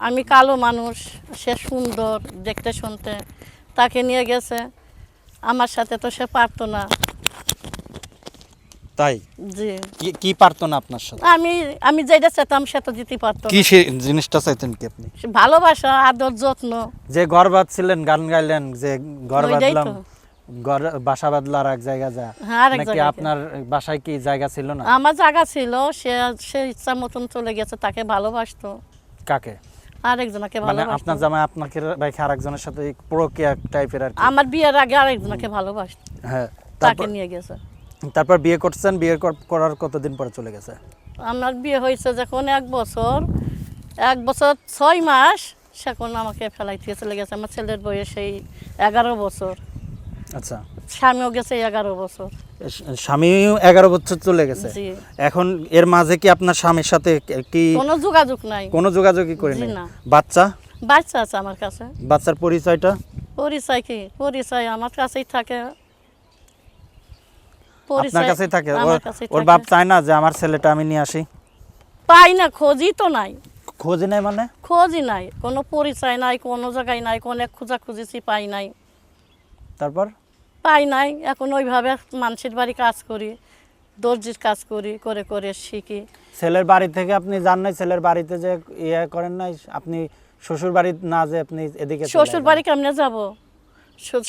আমি কালো মানুষ, সে সুন্দর দেখতে শুনতে, তাকে নিয়ে গেছে, আমার সাথে তো সে পারতো না। তাই জি, কি পারতো না আপনার সাথে? আমি আমি যেটা চাইতাম সেটা দিতে পারতো কি না। সেই জিনিসটা চাইতেন কি আপনি? সে ভালোবাসা, আদর, যত্ন। যে ঘর বাঁধছিলেন, গান গাইলেন যে ঘর ওইটাই বাঁধলাম, তো। ঘর বাসা বাঁধলার এক জায়গা যা, হ্যাঁ, আরেক নাকি জায়গায়। আপনার বাসায় কি জায়গা ছিল না? আমার জায়গা ছিল, সে সে ইচ্ছা মতন চলে গেছে, তাকে ভালোবাসতো, কাকে? আরেকজনকে মানে ভালোবাসতো। আপনার জামাই আপনাকে রেখে আরেকজনের সাথে প্রক্রিয়া টাইপের আর কি? আমার বিয়ের আগে আরেকজনকে ভালোবাসতো, হ্যাঁ। তাকে নিয়ে গেছে। তারপর বিয়ে করছেন, বিয়ে করার কতদিন পরে চলে গেছে? আমার বিয়ে হয়েছে যখন 1 বছর 6 মাস, সেখন আমাকে ফেলাই দিয়ে চলে গেছে। আমার ছেলের বয়স এই 11 বছর, আচ্ছা। স্বামীও গেছে 11 বছর। স্বামী 11 বছর চলে গেছে। জি, এখন এর মাঝে কি আপনার স্বামীর সাথে কি কোনো যোগাযোগ নাই। কোনো যোগাযোগই করেন জি না? না। বাচ্চা? বাচ্চা আছে আমার কাছে। বাচ্চার পরিচয়টা? পরিচয় কি? পরিচয় আমার কাছেই থাকে। আপনার কাছেই থাকে? আমার কাছেই ওর থাকে। বাপ চায় না যে আমার ছেলেটা আমি নিয়ে আসি? পাই না, খোঁজই তো নাই। খোঁজ নেই মানে? খোঁজই নাই, কোনো পরিচয় নাই, কোনো জায়গায় নাই, কোনো খোঁজাখুঁজি পাই নাই। তারপর? পাই নাই। এখন ওইভাবে মানুষের বাড়ি কাজ করি, দর্জির কাজ করি, করে করে শিখি। ছেলের বাড়ি থেকে আপনি যান নাই? ছেলের বাড়িতে যে ইয়ে করেন নাই আপনি? শ্বশুর বাড়ি না যে আপনি এদিকে চলে শ্বশুর আসেন? বাড়ি কেমনে যাব?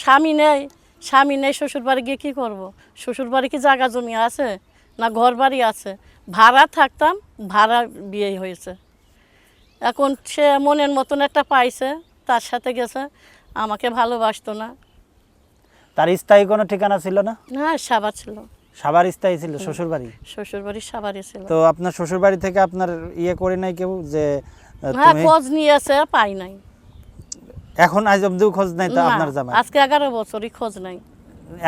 স্বামী নেই, স্বামী নেই, শ্বশুর বাড়ি গিয়ে কী করবো? শ্বশুর বাড়ি কি জায়গা জমি আছে, না ঘর বাড়ি আছে? ভাড়া থাকতাম, ভাড়া বিয়ে হয়েছে। এখন সে মনের মতন একটা পাইছে, তার সাথে গেছে, আমাকে ভালোবাসতো না। তার স্থায়ী কোনো ঠিকানা ছিল না? হ্যাঁ, সাবার ছিল, সাভার স্থায়ী ছিল শ্বশুর বাড়ি? শ্বশুর বাড়ি সাবারই ছিল। তো আপনার শ্বশুর বাড়ি থেকে আপনার ইয়ে করে নাই কেউ যে হ্যাঁ, তুমি? খোঁজ নিয়েছে, পাই নাই। এখন আজ অব্দিও খোঁজ নাই তো না, আপনার জামাই? আজকে 11 বছরই খোঁজ নাই।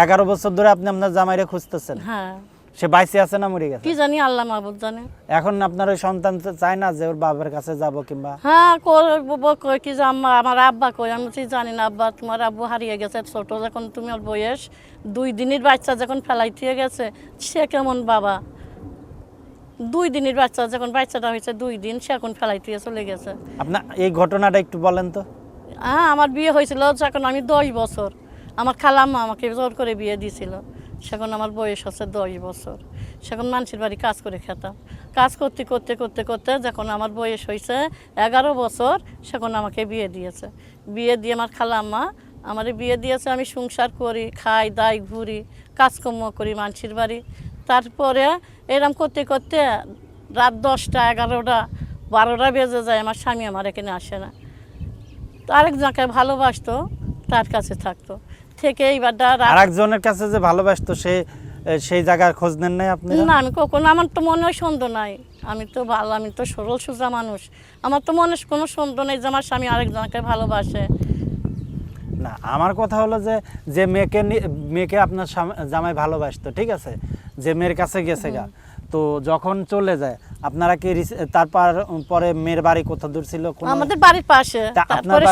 11 বছর ধরে আপনি আপনার জামাইরে খুঁজতেছেন? হ্যাঁ, সে বাইসে আছে না মরে গেছে? কি জানি, আল্লাহ মাহবুব জানে। এখন আপনার ওই সন্তান তো চায় না যে ওর বাবার কাছে যাব কিংবা? হ্যাঁ, কই কি যে আমার আব্বা কই, আমি বলছি জানি না আব্বা, তোমার আব্বু হারিয়ে গেছে ছোট যখন, তোমার বয়স 2 দিনের বাচ্চা যখন ফেলাই দিয়ে গেছে, সে কেমন বাবা? 2 দিনের বাচ্চা যখন, বাচ্চাটা হয়েছে 2 দিন, সে এখন ফেলাই দিয়ে চলে গেছে। আপনার এই ঘটনাটা একটু বলেন তো। হ্যাঁ, আমার বিয়ে হয়েছিল যখন আমি 10 বছর, আমার খালাম্মা আমাকে জোর করে বিয়ে দিয়েছিল। সেখন আমার বয়স হচ্ছে 10 বছর। সেখন মানুষের বাড়ি কাজ করে খেতাম। কাজ করতে করতে করতে করতে যখন আমার বয়স হয়েছে 11 বছর, সেখন আমাকে বিয়ে দিয়েছে। বিয়ে দিয়ে আমার খালাম্মা আমারে বিয়ে দিয়েছে, আমি সংসার করি, খাই দাই, ঘুরি, কাজকর্ম করি মানুষের বাড়ি। তারপরে এরম করতে করতে রাত 10টা 11টা 12টা বেজে যায়, আমার স্বামী আমার এখানে আসে না। তো আরেকজনকে ভালোবাসতো, তার কাছে থাকতো, থেকে এইবারটা আরেকজনের কাছে যে ভালোবাসতো সেই জায়গার খোঁজ নেন নাই আপনি? না, আমি কখনো, আমার তো মনে হয় সন্দেহ নাই। আমি তো ভালো, আমি তো সরল সোজা মানুষ, আমার তো মনে কোনো সন্দেহ নেই যে আমার স্বামী আরেকজনকে ভালোবাসে। না, আমার কথা হলো যে যে মেয়েকে আপনার জামাই ভালোবাসতো, ঠিক আছে, যে মেয়ের কাছে গেছে গা, তো যখন চলে যায় আপনারা কি তারপর পরে মেয়ের বাড়ি কোথা দূর ছিল? আমাদের বাড়ির পাশে। আপনার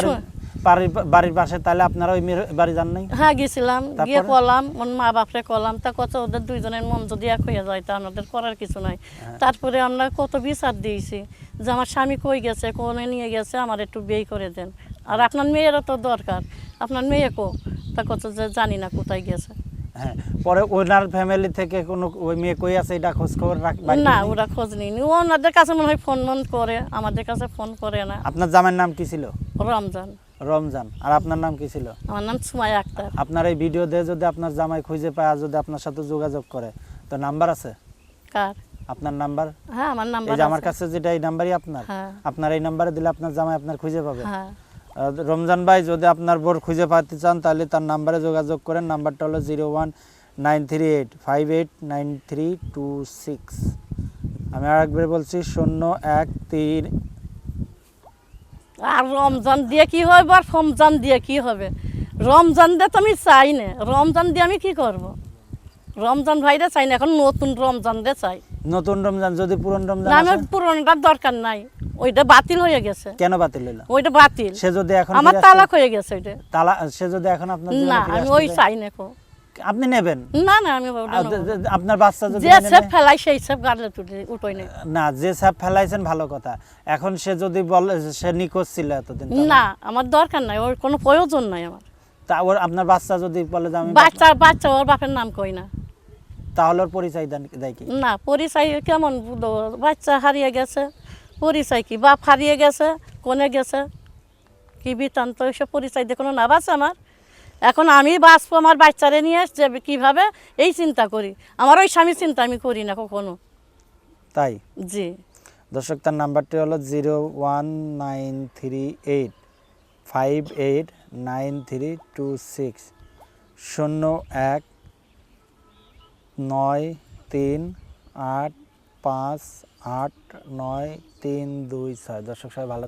তারপরে বাড়ির পাশে, তাহলে আপনারা ওই মেয়ের বাড়ি যান নাই? হ্যাঁ, গেছিলাম, গিয়ে কলাম, ওর মা বাপরে কলাম, তা কত ওদের দুইজনের মন যদি এক হয়ে যায় তা আমাদের করার কিছু নাই। তারপরে আমরা কত বিচার দিয়েছি যে আমার স্বামী কই গেছে, কোনে নিয়ে গেছে, আমার একটু বিয়ে করে দেন, আর আপনার মেয়েরও তো দরকার, আপনার মেয়ে কো, তা কত যে জানি না কোথায় গেছে। হ্যাঁ, পরে ওনার ফ্যামিলি থেকে কোনো ওই মেয়ে কই আছে এটা খোঁজ খবর না, ওরা খোঁজ নিইনি। ওনাদের কাছে মনে হয় ফোন করে, আমাদের কাছে ফোন করে না। আপনার জামাইয়ের নাম কি ছিল? রমজান। রমজান। আর আপনার নাম কি ছিল? আমার নাম সুমাইয়া আক্তার। আপনার এই ভিডিও দিয়ে যদি আপনার জামাই খুঁজে পায় আর যদি আপনার সাথে যোগাযোগ করে, তো নাম্বার আছে? কার? আপনার নাম্বার? হ্যাঁ, আমার নাম্বার এই যে আমার আছে। কাছে যেটা, এই নাম্বারই আপনার? হ্যাঁ। আপনার এই নাম্বারে দিলে আপনার জামাই আপনার খুঁজে পাবে? হ্যাঁ। রমজান ভাই, যদি আপনার বোর খুঁজে পাতে চান তাহলে তার নাম্বারে যোগাযোগ করেন। নাম্বারটা হলো 01938589326। আমি আরেকবার বলছি 013। আর রমজান দিয়ে কি হবে, আর ফমজান দিয়ে কি হবে? রমজান দিয়ে তো আমি চাই না, রমজান দিয়ে আমি কি করব? রমজান ভাইরা চাই না, এখন নতুন রমজান দিয়ে চাই। নতুন রমজান যদি পুরন রমজান না, আমার আসে? পুরোনোটার দরকার নাই, ওইটা বাতিল হয়ে গেছে। কেন বাতিল হইলো? ওইটা বাতিল, সে যদি এখন আমার তালাক হয়ে গেছে ওইটা। সে যদি এখন আপনার না, জীবনে ফিরে আমি আসতে ওই চায়? চাই না কো। আপনি নেবেন? না না আমি ওটা আর নেবো না। আপনার বাচ্চা যদি যে মেনে সেপ নেয়? ফেলাই সেই সেপ গাড়লে উঠোই নেই। না, যে সাপ ফেলাইছেন ভালো কথা, এখন সে যদি বলে সে নিখোঁজ ছিল এতদিন, তখন? না আমার দরকার নাই, ওর কোনো প্রয়োজন নাই আমার। তা ওর আপনার বাচ্চা যদি বলে যে আমি বাচ্চা ওর বাপের নাম কই না। তাহলে ওর পরিচয় দেয় কি? না পরিচয় কেমন বুঝবো? বাচ্চা হারিয়ে গেছে, পরিচয় কি? বাপ হারিয়ে গেছে, কোনে গেছে, কি বৃত্তান্ত, এসব পরিচয় দিয়ে কোনো লাভ আছে আমার? এখন আমি বাঁচবো আমার বাচ্চারে নিয়ে যে কীভাবে, এই চিন্তা করি। আমার ওই স্বামী চিন্তা আমি করি না কখনো। তাই জি দর্শক, তার নাম্বারটি হলো 01938589326 019385893326। দর্শক সবাই ভালো